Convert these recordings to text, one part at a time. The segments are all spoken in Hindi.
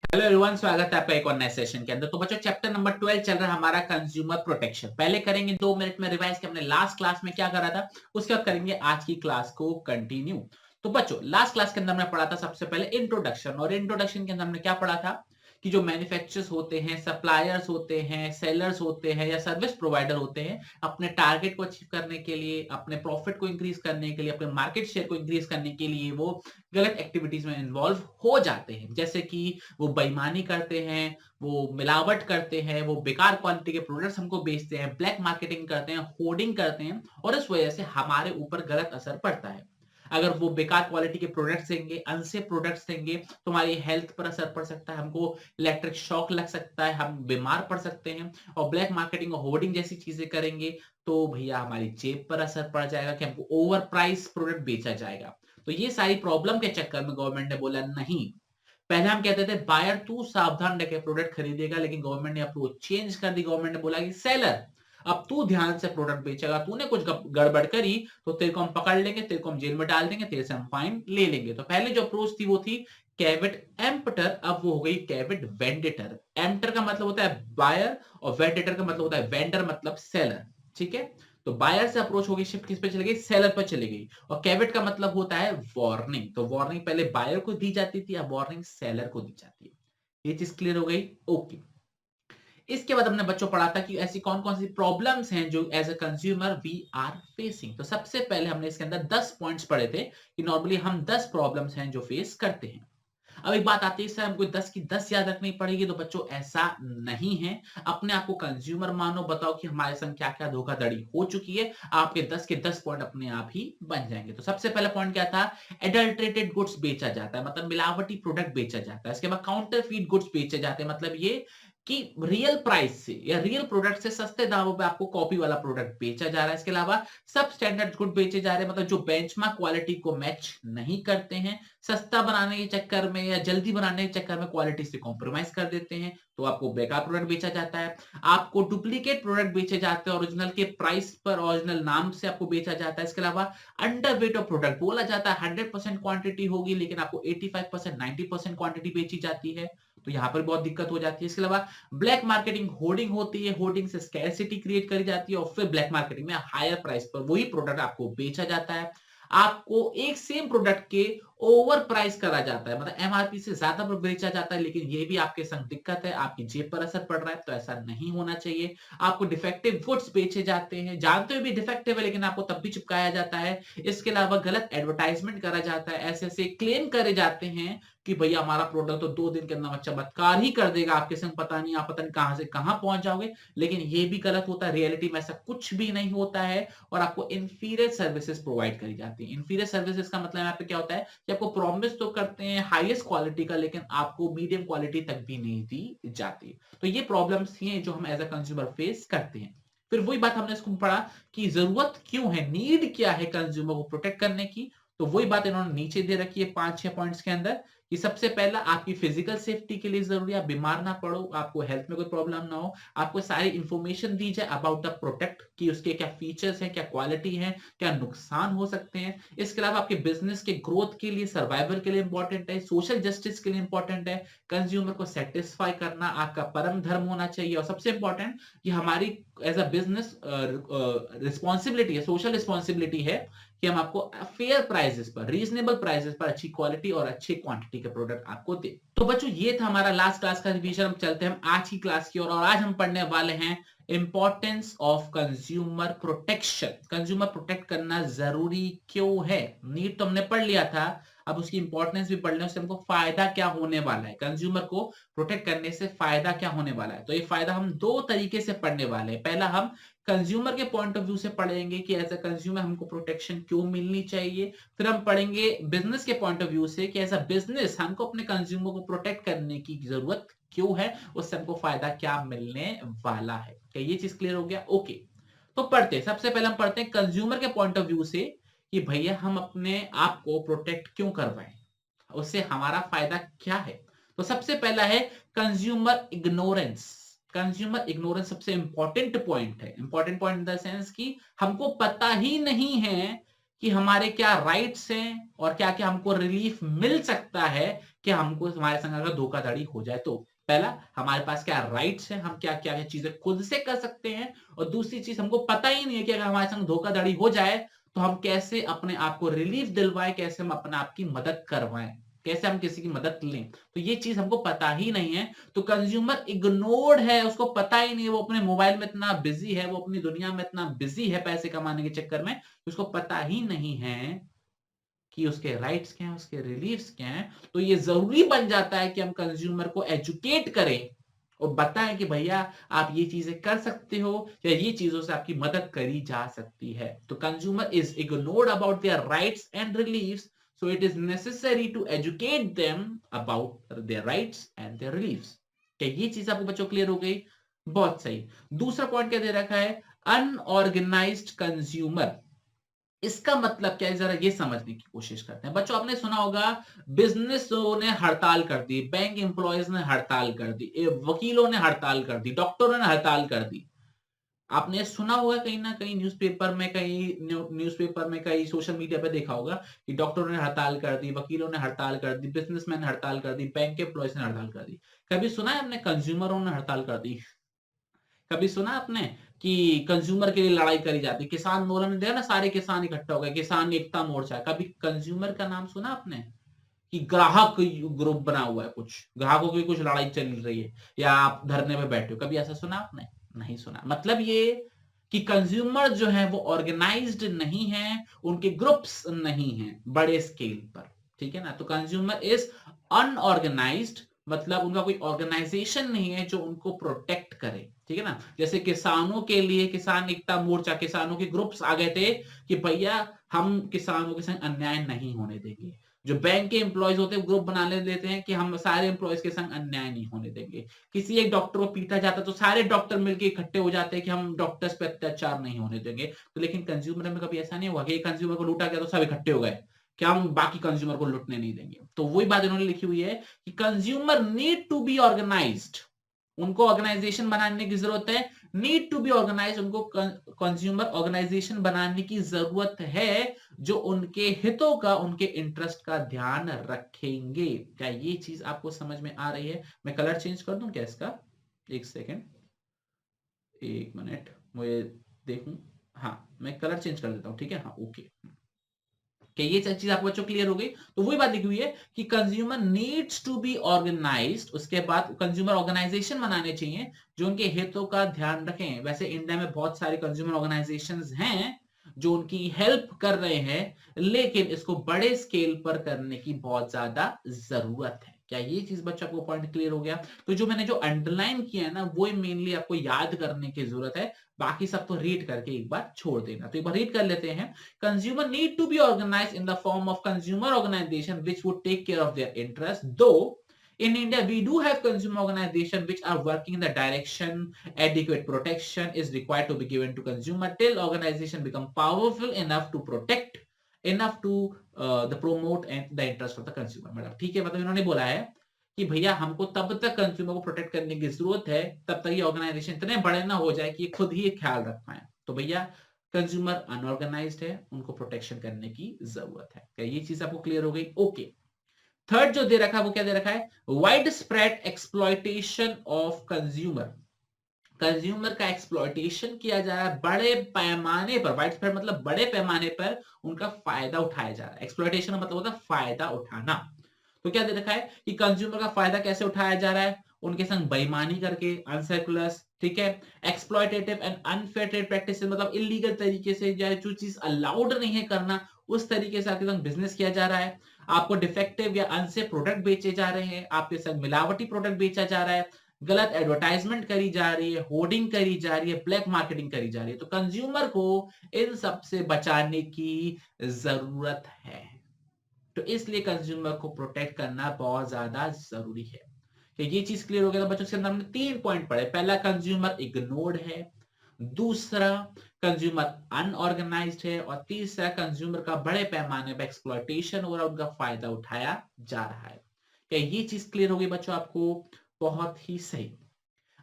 हेलो एवरीवन, स्वागत है आपका एक और नए सेशन के अंदर। तो बच्चों, चैप्टर नंबर 12 चल रहा है हमारा कंज्यूमर प्रोटेक्शन। पहले करेंगे 2 मिनट में रिवाइज कि हमने लास्ट क्लास में क्या करा था, उसके बाद करेंगे आज की क्लास को कंटिन्यू। तो बच्चों, लास्ट क्लास के अंदर हमने पढ़ा था सबसे पहले इंट्रोडक्शन, और इंट्रोडक्शन के अंदर हमने क्या पढ़ा था कि जो मैन्युफैक्चरर्स होते हैं, सप्लायर्स होते हैं, सेलर्स होते हैं या सर्विस प्रोवाइडर होते हैं, अपने टारगेट को अचीव करने के लिए, अपने प्रॉफिट को इंक्रीज करने के लिए, अपने मार्केट शेयर को इंक्रीज करने के लिए वो गलत एक्टिविटीज में इन्वॉल्व हो जाते हैं। जैसे कि वो बेईमानी करते हैं, वो मिलावट करते हैं, वो बेकार क्वालिटी के प्रोडक्ट्स हमको बेचते हैं, ब्लैक मार्केटिंग करते हैं, होर्डिंग करते हैं, और इस वजह से हमारे ऊपर गलत असर पड़ता है। अगर वो बेकार क्वालिटी के प्रोडक्ट्स देंगे, अनसेफ प्रोडक्ट्स देंगे, तो हमारी हेल्थ पर असर पड़ सकता है, हमको इलेक्ट्रिक शॉक लग सकता है, हम बीमार पड़ सकते हैं। और ब्लैक मार्केटिंग और होर्डिंग जैसी चीजें करेंगे तो भैया हमारी जेब पर असर पड़ जाएगा कि हमको ओवर प्राइस प्रोडक्ट बेचा जाएगा। तो ये सारी प्रॉब्लम के चक्कर में गवर्नमेंट ने बोला नहीं। पहले हम कहते थे बायर तू सावधान रह के प्रोडक्ट खरीदेगा, लेकिन गवर्नमेंट ने अप्रोच चेंज कर दी। गवर्नमेंट ने बोला कि सेलर, अब तू ध्यान से प्रोडक्ट बेचेगा, तूने कुछ गड़बड़ करी तो तेरे को हम पकड़ लेंगे, तेरे को हम जेल में डाल देंगे, तेरे से हम फाइन ले लेंगे। तो पहले जो अप्रोच थी वो थी कैविट एम्पटर, अब वो हो गई कैविट वेंडेटर। एम्पटर का मतलब होता है बायर और वेंडेटर का मतलब होता है वेंडर, मतलब सेलर। ठीक है, तो बायर से अप्रोच हो गई, शिफ्ट किस पे चली गई, सेलर पर चली गई। और कैविट का मतलब होता है वार्निंग, तो वार्निंग पहले बायर को दी जाती थी, अब वार्निंग सेलर को दी जाती है। ये चीज क्लियर हो गई? ओके। इसके बाद हमने बच्चों पढ़ा था कि ऐसी कौन कौन सी प्रॉब्लम्स हैं जो as a consumer we are facing. तो सबसे पहले हमने इसके अंदर 10 पॉइंट्स पढ़े थे कि नॉर्मली हम 10 प्रॉब्लम्स हैं जो फेस करते हैं। अब एक बात आती है, सर हमको 10 की 10 याद रखनी पड़ेगी। तो बच्चों, ऐसा नहीं है। अपने आप को कंज्यूमर मानो, बताओ कि हमारे संग क्या क्या धोखाधड़ी हो चुकी है, आपके 10 के 10 पॉइंट अपने आप ही बन जाएंगे। तो सबसे पहला पॉइंट क्या था, एडल्ट्रेटेड गुड्स बेचा जाता है, मतलब मिलावटी प्रोडक्ट बेचा जाता है। इसके बाद काउंटरफीट गुड्स बेचे जाते हैं, मतलब ये कि रियल प्राइस से या रियल प्रोडक्ट से सस्ते दामों पे आपको कॉपी वाला प्रोडक्ट बेचा जा रहा है। इसके अलावा सब स्टैंडर्ड गुड बेचे जा रहे हैं, मतलब जो बेंचमार्क क्वालिटी को मैच नहीं करते हैं, सस्ता बनाने के चक्कर में या जल्दी बनाने के चक्कर में क्वालिटी से कॉम्प्रोमाइज कर देते हैं, तो आपको बेकार प्रोडक्ट बेचा जाता है। आपको डुप्लीकेट प्रोडक्ट बेचे जाते हैं, ओरिजिनल के प्राइस पर ओरिजिनल नाम से आपको बेचा जाता है। इसके अलावा अंडर वेट ऑफ प्रोडक्ट बोला जाता है 100% क्वांटिटी होगी, लेकिन आपको 85% 90% क्वांटिटी बेची जाती है, तो यहां पर बहुत दिक्कत हो जाती है। इसके अलावा ब्लैक मार्केटिंग होर्डिंग होती है, होर्डिंग से स्कैरसिटी क्रिएट करी जाती है, और फिर ब्लैक मार्केटिंग में हायर प्राइस पर वही प्रोडक्ट आपको बेचा जाता है। आपको एक सेम प्रोडक्ट के ओवर प्राइस करा जाता है, मतलब एमआरपी से ज्यादा पर बेचा जाता है, लेकिन ये भी आपके संग दिक्कत है, आपकी जेब पर असर पड़ रहा है, तो ऐसा नहीं होना चाहिए। आपको डिफेक्टिव गुड्स बेचे जाते हैं, जानते हुए भी डिफेक्टिव है, लेकिन आपको तब भी चिपकाया जाता है। इसके अलावा गलत एडवर्टाइजमेंट करा जाता है, ऐसे ऐसे क्लेम करे जाते हैं कि भैया हमारा प्रोडक्ट तो 2 दिन के अंदर चमत्कार ही कर देगा, आपके संग पता नहीं, आप पता नहीं कहां से कहां पहुंच जाओगे। लेकिन ये भी गलत होता है, रियलिटी में ऐसा कुछ भी नहीं होता है, और आपको इंफीरियर सर्विसेज प्रोवाइड करी जाती है। इंफीरियर सर्विसेज का मतलब यहाँ पे क्या होता है कि आपको प्रॉमिस तो करते हैं हाईएस्ट क्वालिटी का, लेकिन आपको मीडियम क्वालिटी तक भी नहीं दी जाती। तो ये प्रॉब्लम्स ही हैं जो हम एज अ कंज्यूमर फेस करते हैं। फिर वही बात हमने इसको पढ़ा कि जरूरत क्यों है, नीड क्या है कंज्यूमर को प्रोटेक्ट करने की। तो वही बात इन्होंने नीचे दे रखी है 5-6 पॉइंट्स के अंदर, कि सबसे पहला आपकी फिजिकल सेफ्टी के लिए जरूरी है, आप बीमार ना पड़ो, आपको हेल्थ में कोई प्रॉब्लम ना हो, आपको सारी इंफॉर्मेशन दी जाए अबाउट द प्रोडक्ट कि उसके क्या फीचर्स हैं, क्या क्वालिटी है, क्या नुकसान हो सकते हैं। इसके अलावा आपके बिजनेस के ग्रोथ के लिए, सर्वाइवल के लिए इंपॉर्टेंट है, सोशल जस्टिस के लिए इंपॉर्टेंट है, कंज्यूमर को सेटिस्फाई करना आपका परम धर्म होना चाहिए। और सबसे इंपॉर्टेंट, ये हमारी एज अ बिजनेस रिस्पॉन्सिबिलिटी है, सोशल रिस्पॉन्सिबिलिटी है कि हम आपको फेयर प्राइसेस पर, रीजनेबल प्राइसेस पर अच्छी क्वालिटी और अच्छी क्वांटिटी के प्रोडक्ट आपको दे। तो बच्चों, ये था हमारा लास्ट क्लास का रिवीजन। हम चलते हैं हम आज की क्लास की और आज हम पढ़ने वाले हैं importance of consumer protection. Consumer protect करना जरूरी क्यों है? नीड तो हमने पढ़ लिया था, अब उसकी इंपॉर्टेंस भी पढ़ लें, उससे हमको फायदा क्या होने वाला है, कंज्यूमर को प्रोटेक्ट करने से फायदा क्या होने वाला है। तो ये फायदा हम 2 तरीके से पढ़ने वाले हैं। पहला, हम कंज्यूमर के पॉइंट ऑफ व्यू से पढ़ेंगे कि एज अ कंज्यूमर हमको प्रोटेक्शन क्यों मिलनी चाहिए। फिर हम पढ़ेंगे बिजनेस के पॉइंट ऑफ व्यू से कि एज अ बिजनेस हमको अपने कंज्यूमर को प्रोटेक्ट करने की जरूरत क्यों है, उससे हमको फायदा क्या मिलने वाला है। क्या ये चीज क्लियर हो गया? ओके। तो पढ़ते हैं, सबसे पहले हम पढ़ते हैं कंज्यूमर के पॉइंट ऑफ व्यू से कि भैया हम अपने आप को प्रोटेक्ट क्यों करवाएं, उससे हमारा फायदा क्या है। तो सबसे पहला है कंज्यूमर इग्नोरेंस। कंज्यूमर इग्नोरेंस सबसे इंपॉर्टेंट पॉइंट है। Important point in the sense कि हमको पता ही नहीं है कि हमारे क्या राइट्स हैं और क्या क्या हमको रिलीफ मिल सकता है कि हमको हमारे संग अगर धोखाधड़ी हो जाए तो। पहला, हमारे पास क्या राइट्स है, हम क्या क्या चीजें खुद से कर सकते हैं, और दूसरी चीज हमको पता ही नहीं है कि अगर हमारे संग धोखाधड़ी हो जाए तो हम कैसे अपने आप को रिलीफ दिलवाएं, कैसे हम अपने आप की मदद करवाएं, कैसे हम किसी की मदद लें, तो ये चीज हमको पता ही नहीं है। तो कंज्यूमर इग्नोर्ड है, उसको पता ही नहीं है, वो अपने मोबाइल में इतना बिजी है, वो अपनी दुनिया में इतना बिजी है पैसे कमाने के चक्कर में, उसको पता ही नहीं है कि उसके राइट्स क्या हैं, उसके रिलीफ्स क्या हैं। तो ये जरूरी बन जाता है कि हम कंज्यूमर को एजुकेट करें और बताएं कि भैया आप ये चीजें कर सकते हो या ये चीजों से आपकी मदद करी जा सकती है। तो consumer is ignored about their rights and reliefs, so it is necessary to educate them about their rights and their reliefs। क्या ये चीज आपको बच्चों क्लियर हो गई? बहुत सही। दूसरा पॉइंट क्या दे रखा है? Unorganised consumer. इसका मतलब क्या है, जरा ये समझने की कोशिश करते हैं। बच्चों आपने सुना होगा बिजनेस ने हड़ताल कर दी, बैंक एम्प्लॉयज ने हड़ताल कर दी, वकीलों ने हड़ताल कर दी, डॉक्टरों ने हड़ताल कर दी। आपने सुना होगा कहीं ना कहीं न्यूज़पेपर में, कहीं सोशल मीडिया पे देखा होगा कि डॉक्टरों ने हड़ताल कर दी, वकीलों ने हड़ताल कर दी, बिजनेसमैन ने हड़ताल कर दी, बैंक के एम्प्लॉयज ने हड़ताल कर दी। कभी सुना है आपने कंज्यूमरों ने हड़ताल कर दी? कभी सुना आपने कि कंज्यूमर के लिए लड़ाई करी जाती है? किसान आंदोलन में देखा ना, सारे किसान इकट्ठा हो गए, किसान एकता मोर्चा। कभी कंज्यूमर का नाम सुना आपने कि ग्राहक ग्रुप बना हुआ है, कुछ ग्राहकों की कुछ लड़ाई चल रही है या आप धरने में बैठे हो? कभी ऐसा सुना आपने? नहीं सुना। मतलब ये कि कंज्यूमर जो है वो ऑर्गेनाइज्ड नहीं है, उनके ग्रुप्स नहीं है बड़े स्केल पर, ठीक है ना। तो कंज्यूमर इज अनऑर्गेनाइज्ड, मतलब उनका कोई ऑर्गेनाइजेशन नहीं है जो उनको प्रोटेक्ट करे, ठीक है ना। जैसे किसानों के लिए किसान एकता मोर्चा, किसानों के ग्रुप्स आ गए थे कि भैया हम किसानों के संग अन्याय नहीं होने देंगे। जो बैंक के एम्प्लॉयज होते हैं ग्रुप बना लेते हैं कि हम सारे एम्प्लॉयज के संग अन्याय नहीं होने देंगे। किसी एक डॉक्टर को पीटा जाता है तो सारे डॉक्टर मिलकर इकट्ठे हो जाते हैं कि हम डॉक्टर्स पे अत्याचार नहीं होने देंगे। तो लेकिन कंज्यूमर में कभी ऐसा नहीं हुआ कि कंज्यूमर को लूटा गया तो सब इकट्ठे हो गए कि हम बाकी कंज्यूमर को लूटने नहीं देंगे। तो वही बात इन्होंने लिखी हुई है कि consumer need to be organized, उनको ऑर्गेनाइजेशन बनाने की जरूरत है। नीड टू बी ऑर्गेनाइज, उनको कंज्यूमर ऑर्गेनाइजेशन बनाने की जरूरत है जो उनके हितों का, उनके इंटरेस्ट का ध्यान रखेंगे। क्या ये चीज आपको समझ में आ रही है? मैं कलर चेंज कर दूं क्या इसका? एक सेकेंड, एक मिनट, मुझे देखूं। हाँ, मैं कलर चेंज कर देता हूं, ठीक है। हाँ, ओके। क्या ये चीज आपको बच्चों क्लियर हो गई? तो वही बात लिखी हुई है कि consumer needs to be organized, उसके बाद कंज्यूमर ऑर्गेनाइजेशन बनाने चाहिए जो उनके हितों का ध्यान रखें। वैसे इंडिया में बहुत सारे कंज्यूमर ऑर्गेनाइजेशंस हैं जो उनकी हेल्प कर रहे हैं, लेकिन इसको बड़े स्केल पर करने की बहुत ज्यादा जरूरत है। क्या ये चीज बच्चों को पॉइंट क्लियर हो गया? तो जो मैंने जो अंडरलाइन किया है ना, वो मेनली आपको याद करने की जरूरत है, बाकी सब तो रीड करके एक बार छोड़ देना। तो एक बार रीड कर लेते हैं। Consumer need to be organized in the form of consumer organization which would take care of their interests. Though in India we do have consumer organization which are working in the direction adequate protection is required to be given to consumer till organization become powerful enough to protect, enough to the promote and the interest of the consumer। मतलब ठीक है, मतलब इन्होंने बोला है कि भैया हमको तब तक कंज्यूमर को प्रोटेक्ट करने की जरूरत है तब तक ये ऑर्गेनाइजेशन इतने बड़े ना हो जाए कि खुद ही ख्याल रख पाए। तो भैया कंज्यूमर अनऑर्गेनाइज्ड है, उनको प्रोटेक्शन करने की जरूरत है। क्या ये चीज आपको क्लियर हो गई? ओके। थर्ड जो दे रखा है वो क्या दे रखा है? Wide spread exploitation of consumer. Consumer का एक्सप्लॉयटेशन किया जा रहा है बड़े पैमाने पर। वाइड स्प्रेड मतलब बड़े पैमाने पर उनका फायदा उठाया जा रहा है। एक्सप्लॉयटेशन मतलब होता है फायदा उठाना। तो क्या दे रखा है कि कंज्यूमर का फायदा कैसे उठाया जा रहा है? उनके संग बेईमानी करके, अनसेकुलस, ठीक है, exploitative and unfair trade practices, मतलब इलीगल तरीके से जो चीज अलाउड नहीं है करना, उस तरीके से आपके संग बिजनेस किया जा रहा है। आपको डिफेक्टिव या अनसेफ प्रोडक्ट बेचे जा रहे हैं, आपके संग मिलावटी प्रोडक्ट बेचा जा रहा है, गलत एडवर्टाइजमेंट करी जा रही है, होर्डिंग करी जा रही है, ब्लैक मार्केटिंग करी जा रही है। तो कंज्यूमर को इन सब से बचाने की जरूरत है। तो इसलिए कंज्यूमर को प्रोटेक्ट करना बहुत ज्यादा जरूरी है। कि ये चीज क्लियर हो गया? तो बच्चों के अंदर हमने 3 पॉइंट पढ़े। पहला, कंज्यूमर इग्नोर्ड है। दूसरा, कंज्यूमर अनऑर्गेनाइज्ड है। और तीसरा, कंज्यूमर का बड़े पैमाने पर एक्सप्लॉयटेशन हो रहा है, उनका फायदा उठाया जा रहा है। क्या ये चीज क्लियर हो गई बच्चों आपको? बहुत ही सही।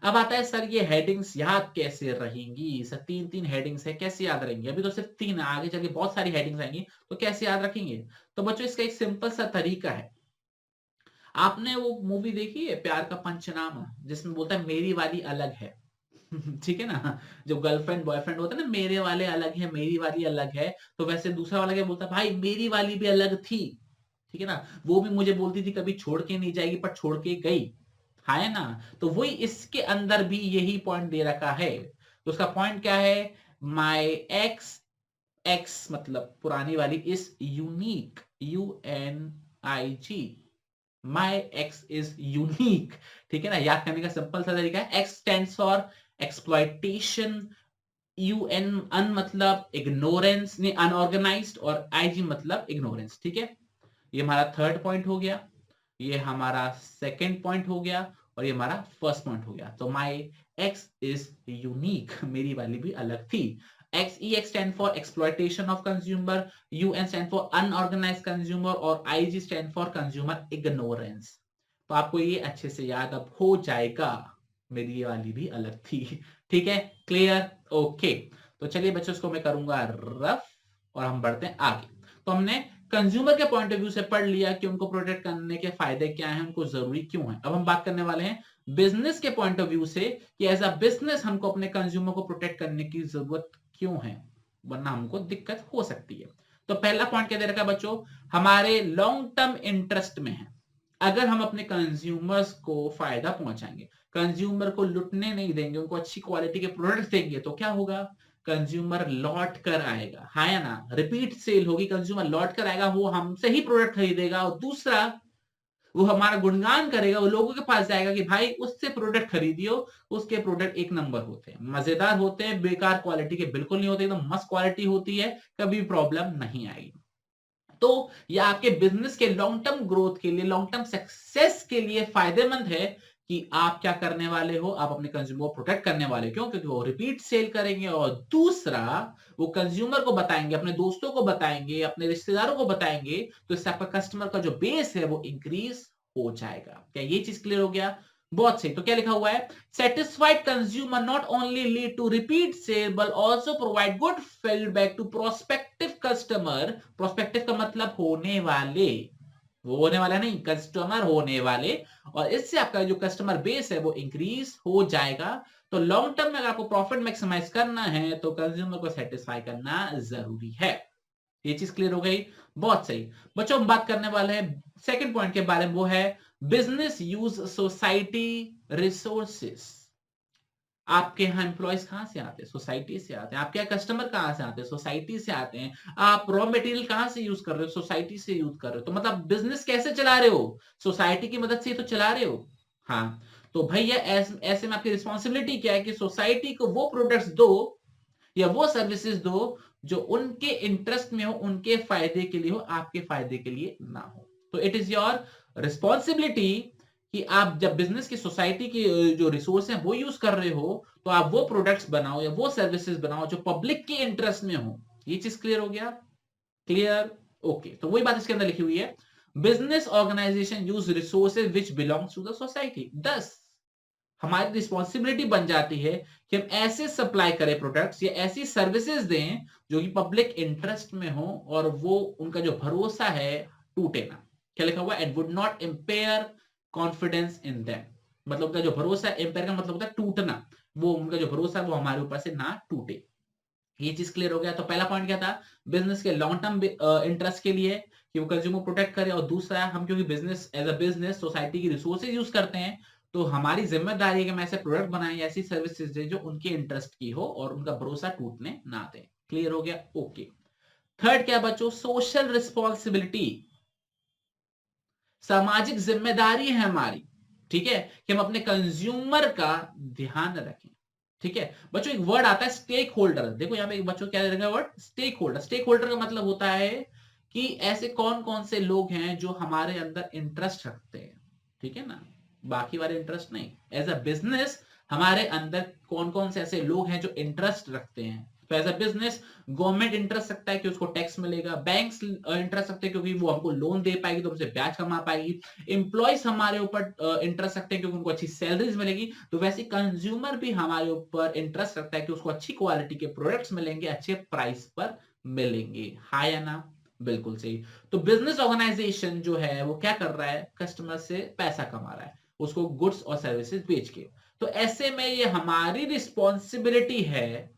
अब आता है सर ये हेडिंग्स याद कैसे रहेंगी, सर तीन तीन हेडिंग्स है कैसे याद रहेंगी, अभी तो सिर्फ तीन है, आगे चल के बहुत सारी हेडिंग्स आएंगी तो कैसे याद रखेंगे। तो बच्चों इसका एक सिंपल सा तरीका है, आपने वो मूवी देखी है प्यार का पंचनामा जिसमें बोलता है मेरी वाली अलग है ठीक है ना, जो गर्लफ्रेंड बॉयफ्रेंड होता है ना, मेरे वाले अलग है मेरी वाली अलग है, तो वैसे दूसरा वाला क्या बोलता है, भाई मेरी वाली भी अलग थी, ठीक है ना, वो भी मुझे बोलती थी कभी छोड़ के नहीं जाएगी पर छोड़ के गई, है ना। तो वही इसके अंदर भी यही पॉइंट दे रखा है। तो उसका पॉइंट क्या है, माई एक्स, एक्स मतलब पुरानी वाली, is unique, UNIG, my x is unique, ठीक है ना। याद करने का सिंपल सा तरीका है, x stands for exploitation, UN मतलब इग्नोरेंस नहीं अनऑर्गेनाइज्ड, और IG मतलब इग्नोरेंस, ठीक है। ये हमारा थर्ड पॉइंट हो गया, ये हमारा सेकंड पॉइंट हो गया, और ये हमारा फर्स्ट पॉइंट हो गया। तो माई एक्स इज यूनिक, मेरी वाली भी अलग थी। EX stand for exploitation of consumer, UN stand for unorganized consumer, और IG stand for consumer ignorance। तो आपको ये अच्छे से याद अब हो जाएगा, मेरी ये वाली भी अलग थी, ठीक है, क्लियर, ओके। तो चलिए बच्चों इसको मैं करूंगा रफ और हम बढ़ते हैं आगे। तो हमने कंज्यूमर के पॉइंट ऑफ व्यू से पढ़ लिया कि उनको प्रोटेक्ट करने के फायदे क्या हैं, उनको जरूरी क्यों है। अब हम बात करने वाले हैं बिजनेस के पॉइंट ऑफ व्यू से कि एज अ बिजनेस हमको अपने कंज्यूमर को प्रोटेक्ट करने की जरूरत क्यों है, वरना हमको दिक्कत हो सकती है। तो पहला पॉइंट क्या दे रखा है बच्चों, हमारे लॉन्ग टर्म इंटरेस्ट में है, अगर हम अपने कंज्यूमर्स को फायदा पहुंचाएंगे, कंज्यूमर को लुटने नहीं देंगे, उनको अच्छी क्वालिटी के प्रोडक्ट देंगे, तो क्या होगा, कंज्यूमर लौट कर आएगा, है ना, रिपीट सेल होगी, कंज्यूमर लौट कर आएगा, वो हमसे ही प्रोडक्ट खरीदेगा, और दूसरा वो हमारा गुणगान करेगा, वो लोगों के पास जाएगा कि भाई उससे प्रोडक्ट खरीदियो, उसके प्रोडक्ट एक नंबर होते हैं, मजेदार होते हैं, बेकार क्वालिटी के बिल्कुल नहीं होते, एकदम मस्त क्वालिटी होती है, कभी प्रॉब्लम नहीं आएगी। तो यह आपके बिजनेस के लॉन्ग टर्म ग्रोथ के लिए, लॉन्ग टर्म सक्सेस के लिए फायदेमंद है कि आप क्या करने वाले हो, आप अपने कंज्यूमर को प्रोटेक्ट करने वाले हो। क्यों, क्योंकि वो रिपीट सेल करेंगे, और दूसरा वो कंज्यूमर को बताएंगे, अपने दोस्तों को बताएंगे, अपने रिश्तेदारों को बताएंगे, तो इससे आपका कस्टमर का जो बेस है वो इंक्रीज हो जाएगा। क्या ये चीज क्लियर हो गया, बहुत सही। तो क्या लिखा हुआ है, satisfied consumer not only lead to repeat sale but also provide good feedback to prospective customer. Prospective का मतलब होने वाले, वो होने वाला नहीं, कस्टमर होने वाले, और इससे आपका जो कस्टमर बेस है वो इंक्रीज हो जाएगा। तो लॉन्ग टर्म में अगर आपको प्रॉफिट मैक्सिमाइज करना है तो कंज्यूमर को सेटिस्फाई करना जरूरी है। ये चीज क्लियर हो गई, बहुत सही। बच्चों हम बात करने वाले हैं सेकंड पॉइंट के बारे में, वो है बिजनेस यूज सोसाइटी रिसोर्सेस। आपके यहाँ एम्प्लॉयज कहां से आते हैं, सोसाइटी से आते हैं। आपके यहाँ कस्टमर कहां से आते हैं, सोसाइटी से आते हैं। आप रॉ मटेरियल कहां से यूज कर रहे हो, सोसाइटी से यूज कर रहे हो। तो मतलब बिजनेस कैसे चला रहे हो, सोसाइटी की मदद से तो चला रहे हो। हाँ, तो भैया ऐसे में आपकी रिस्पॉन्सिबिलिटी क्या है कि सोसाइटी को वो प्रोडक्ट्स दो या वो सर्विसेज दो जो उनके इंटरेस्ट में हो, उनके फायदे के लिए हो, आपके फायदे के लिए ना हो। तो इट इज योर रिस्पॉन्सिबिलिटी कि आप जब बिजनेस की, सोसाइटी की जो रिसोर्स है वो यूज कर रहे हो, तो आप वो प्रोडक्ट्स बनाओ या वो सर्विसेज बनाओ जो पब्लिक के इंटरेस्ट में हो। ये चीज क्लियर हो गया, क्लियर, ओके। तो वही बात इसके अंदर लिखी हुई है, business organization use resources which belongs to the society. दस हमारी रिस्पॉन्सिबिलिटी बन जाती है कि हम ऐसे सप्लाई करें प्रोडक्ट्स या ऐसी सर्विसेज दें जो कि पब्लिक इंटरेस्ट में हो, और वो उनका जो भरोसा है टूटे ना। क्या लिखा हुआ, and would not empire confidence in them. मतलब उनका जो भरोसा है, इम्पेयर का मतलब होता है टूटना, वो उनका जो भरोसा है वो हमारे ऊपर से ना टूटे। ये चीज क्लियर हो गया। तो पहला पॉइंट क्या था, बिजनेस के लॉन्ग टर्म इंटरेस्ट के लिए कि वो कंज्यूमर प्रोटेक्ट करे, और दूसरा हम क्योंकि business as a business society की रिसोर्सेज यूज करते हैं, तो हमारी जिम्मेदारी है कि हम ऐसे प्रोडक्ट बनाएं, ऐसी सर्विसेज दें जो उनके इंटरेस्ट की हो और उनका भरोसा टूटने ना दे। क्लियर हो गया, ओके। थर्ड क्या बच्चों, सोशल रिस्पॉन्सिबिलिटी, सामाजिक जिम्मेदारी है हमारी, ठीक है, कि हम अपने कंज्यूमर का ध्यान रखें। ठीक है बच्चों, एक वर्ड आता है स्टेक होल्डर। देखो यहाँ पे बच्चों क्या रहेगा word, stakeholder. Stakeholder का मतलब होता है कि ऐसे कौन कौन से लोग हैं जो हमारे अंदर इंटरेस्ट रखते हैं, ठीक है ना, बाकी वाले इंटरेस्ट नहीं। एज अ बिजनेस हमारे अंदर कौन कौन से ऐसे लोग हैं जो इंटरेस्ट रखते हैं, तो as a business government interest सकता है कि उसको टैक्स मिलेगा, बैंक्स इंटरेस्ट सकते हैं क्योंकि वो हमको लोन दे पाएगी तो हमसे ब्याज कमा पाएगी, एम्प्लॉयज हमारे ऊपर इंटरेस्ट सकते हैं क्योंकि उनको अच्छी सैलरीज मिलेगी, तो वैसे कंज्यूमर भी हमारे ऊपर इंटरेस्ट रखता है कि उसको अच्छी क्वालिटी के प्रोडक्ट्स मिलेंगे, अच्छे प्राइस पर मिलेंगे। हाँ या ना? बिल्कुल सही। तो बिजनेस ऑर्गेनाइजेशन जो है वो क्या कर रहा है, कस्टमर से पैसा कमा रहा है उसको गुड्स और सर्विसेज बेच के। तो ऐसे में ये हमारी रिस्पॉन्सिबिलिटी है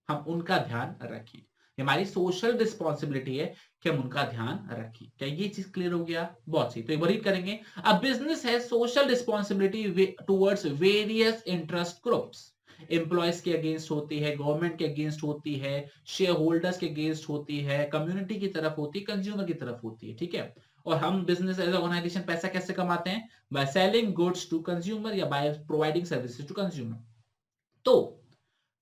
हम उनका ध्यान रखें, हमारी सोशल रिस्पॉन्सिबिलिटी है कि हम उनका ध्यान रखें। क्या ये चीज क्लियर हो गया? बहुत सही। तो एक बार रीड करेंगे। अ बिजनेस है social responsibility towards various interest groups, employees के अगेंस्ट होती है, गवर्नमेंट के अगेंस्ट होती है, शेयर होल्डर्स के अगेंस्ट होती है, कम्युनिटी की तरफ होती है, कंज्यूमर की तरफ होती है। ठीक है। और हम बिजनेस एज ऑर्गेनाइजेशन पैसा कैसे कमाते हैं? By selling goods to consumer या by providing services to consumer. तो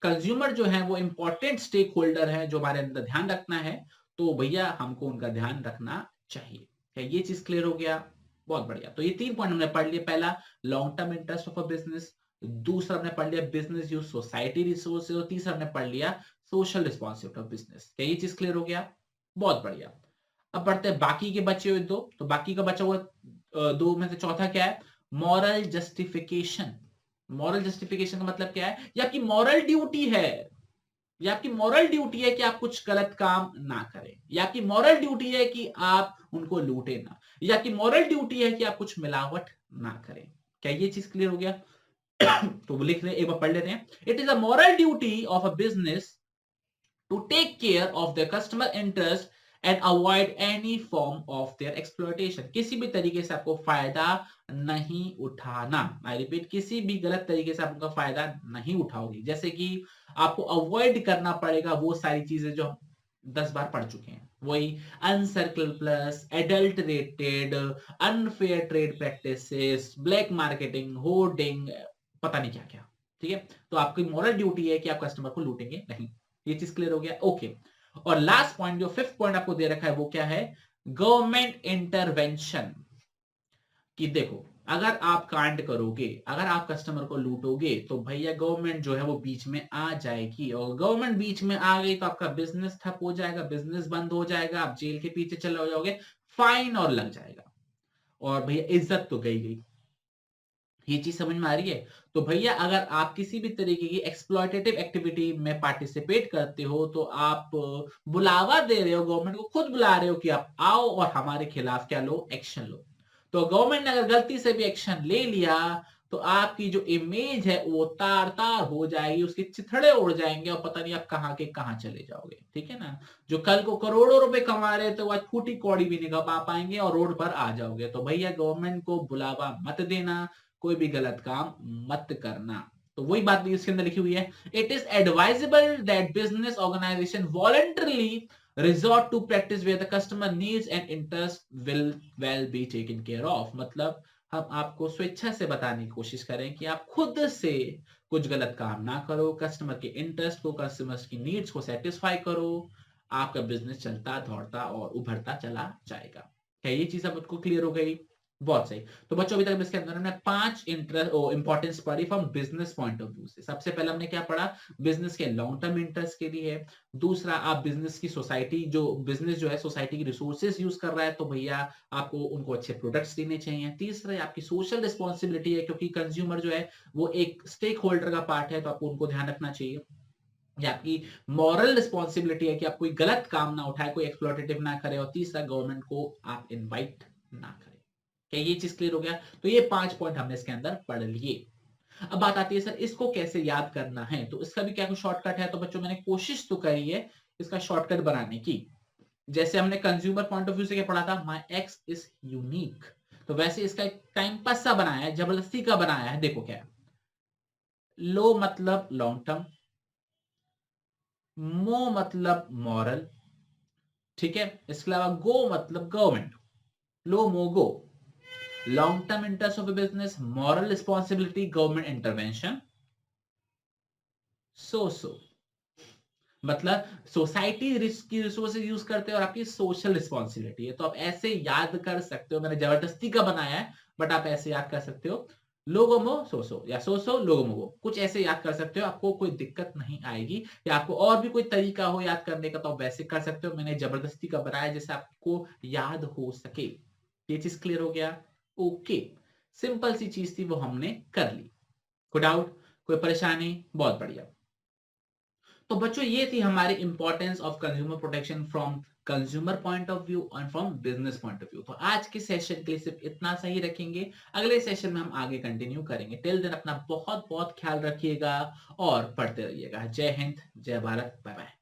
कंज्यूमर जो है वो इंपॉर्टेंट स्टेक होल्डर है जो हमारे अंदर ध्यान रखना है, तो भैया हमको उनका ध्यान रखना चाहिए। क्या ये चीज क्लियर हो गया? बहुत बढ़िया। तो ये 3 पॉइंट हमने पढ़ लिए। पहला long term interest of a business, दूसरा हमने पढ़ लिया बिजनेस यूज सोसाइटी रिसोर्सेज, और तीसरा हमने पढ़ लिया सोशल रिस्पॉन्सिबिलिटी ऑफ बिजनेस। क्या ये चीज क्लियर हो गया? बहुत बढ़िया। अब बढ़ते हैं बाकी के बचे हुए 2। तो बाकी का बचा हुआ 2 में से चौथा क्या है? Moral justification. मॉरल जस्टिफिकेशन का मतलब क्या है? ये आपकी मॉरल ड्यूटी है, ये आपकी मॉरल ड्यूटी है कि आप कुछ गलत काम ना करें, या आपकी मॉरल ड्यूटी है कि आप उनको लूटे ना, या आपकी मॉरल ड्यूटी है कि आप कुछ मिलावट ना करें। क्या ये चीज क्लियर हो गया? तो वो लिख रहे हैं, एक बार पढ़ लेते हैं। It is a moral duty of a business to take care of their customer interest and avoid any form of their exploitation। किसी भी तरीके से आपको फायदा नहीं उठाना। I repeat, किसी भी गलत तरीके से आप उनका फायदा नहीं उठाओगे। जैसे कि आपको अवॉइड करना पड़ेगा वो सारी चीजें जो हम 10 बार पढ़ चुके हैं, वही अनसर्कल प्लस, adulterated, unfair trade practices, black marketing, hoarding, पता नहीं क्या क्या। ठीक है। तो आपकी मॉरल ड्यूटी है कि आप कस्टमर को लूटेंगे नहीं। ये चीज क्लियर हो गया? ओके। और लास्ट पॉइंट जो 5th पॉइंट आपको दे रखा है वो क्या है? Government intervention. कि देखो अगर आप कांड करोगे, अगर आप कस्टमर को लूटोगे, तो भैया गवर्नमेंट जो है वो बीच में आ जाएगी, और गवर्नमेंट बीच में आ गई तो आपका बिजनेस ठप हो जाएगा, बिजनेस बंद हो जाएगा, आप जेल के पीछे चले हो जाओगे, फाइन और लग जाएगा, और भैया इज्जत तो गई गई। ये चीज समझ में आ रही है? तो भैया अगर आप किसी भी तरीके की एक्सप्लॉयटेटिव एक्टिविटी में पार्टिसिपेट करते हो, तो आप बुलावा दे रहे हो, गवर्नमेंट को खुद बुला रहे हो कि आप आओ और हमारे खिलाफ क्या लो, एक्शन लो। तो गवर्नमेंट ने अगर गलती से भी एक्शन ले लिया तो आपकी जो इमेज है वो तार तार हो जाएगी, उसके चिथड़े उड़ जाएंगे, और पता नहीं आप कहाँ के कहाँ चले जाओगे। ठीक है ना? जो कल को करोड़ों रुपए कमा रहे थे वो आज फूटी कौड़ी भी नहीं कमा पाएंगे और रोड पर आ जाओगे। तो भैया गवर्नमेंट को बुलावा मत देना, कोई भी गलत काम मत करना। तो वही बात भी इसके अंदर लिखी हुई है। It is advisable that business organization voluntarily resort to practice where the customer needs and interest will well be taken care of। मतलब हम आपको स्वेच्छा से बताने की कोशिश करें कि आप खुद से कुछ गलत काम ना करो, कस्टमर के इंटरेस्ट को, कस्टमर्स की नीड्स को सेटिस्फाई करो, आपका बिजनेस चलता दौड़ता और उभरता चला जाएगा। क्या ये चीज आपको क्लियर हो गई? बहुत सही। तो बच्चों अभी तक इसके अंदर हमने 5 इंपॉर्टेंस पढ़ी from business point of view से। सबसे पहले हमने क्या पढ़ा? बिजनेस के लॉन्ग टर्म इंटरेस्ट के लिए। दूसरा, आप बिजनेस की सोसाइटी, जो बिजनेस जो है सोसाइटी की रिसोर्सेज यूज कर रहा है, तो भैया आपको उनको अच्छे प्रोडक्ट्स देने चाहिए। तीसरा, आपकी सोशल रिस्पॉन्सिबिलिटी है क्योंकि कंज्यूमर जो है वो एक स्टेक होल्डर का पार्ट है, तो आपको उनको ध्यान रखना चाहिए। या आपकी मॉरल रिस्पॉन्सिबिलिटी है कि आप कोई गलत काम ना उठाए, कोई एक्सप्लॉइटेटिव ना करे। और तीसरा, गवर्नमेंट को आप इनवाइट ना करें। क्या ये चीज क्लियर हो गया? तो ये 5 पॉइंट हमने इसके अंदर पढ़ लिए। अब बात आती है सर इसको कैसे याद करना है, तो इसका भी क्या कोई शॉर्टकट है? तो बच्चों मैंने कोशिश तो करी है इसका शॉर्टकट बनाने की। जैसे हमने कंज्यूमर पॉइंट ऑफ व्यू से क्या पढ़ा था, माई एक्स इज यूनिक, तो वैसे इसका एक टाइम पास सा बनाया है, जबरदस्ती का बनाया है। देखो क्या है, लो मतलब लॉन्ग टर्म, मो मतलब मॉरल, ठीक है, इसके अलावा गो मतलब गवर्नमेंट, लो मो गो, long term interest of a business, moral responsibility, government intervention, so मतलब सोसाइटी रिस्क की रिसोर्सेज यूज करते हैं और आपकी सोशल रिस्पॉन्सिबिलिटी है। तो आप ऐसे याद कर सकते हो, मैंने जबरदस्ती का बनाया है बट आप ऐसे याद कर सकते हो। लोगोमो सोसो या सोसो लोगोमो, कुछ ऐसे याद कर सकते हो, आपको कोई दिक्कत नहीं आएगी। या आपको और भी कोई तरीका हो याद करने का तो आप वैसे कर सकते हो। मैंने जबरदस्ती का बनाया जैसे आपको याद हो सके। ये चीज क्लियर हो गया? ओके, सिंपल सी चीज थी वो हमने कर ली। कोई डाउट, कोई परेशानी? बहुत बढ़िया। तो बच्चों ये थी हमारी importance of consumer protection from consumer point of view और from business point of view. तो आज के सेशन के लिए सिर्फ इतना सही रखेंगे, अगले सेशन में हम आगे कंटिन्यू करेंगे। टिल देन अपना बहुत बहुत ख्याल रखिएगा और पढ़ते रहिएगा। जय हिंद, जय भारत, बाय बाय।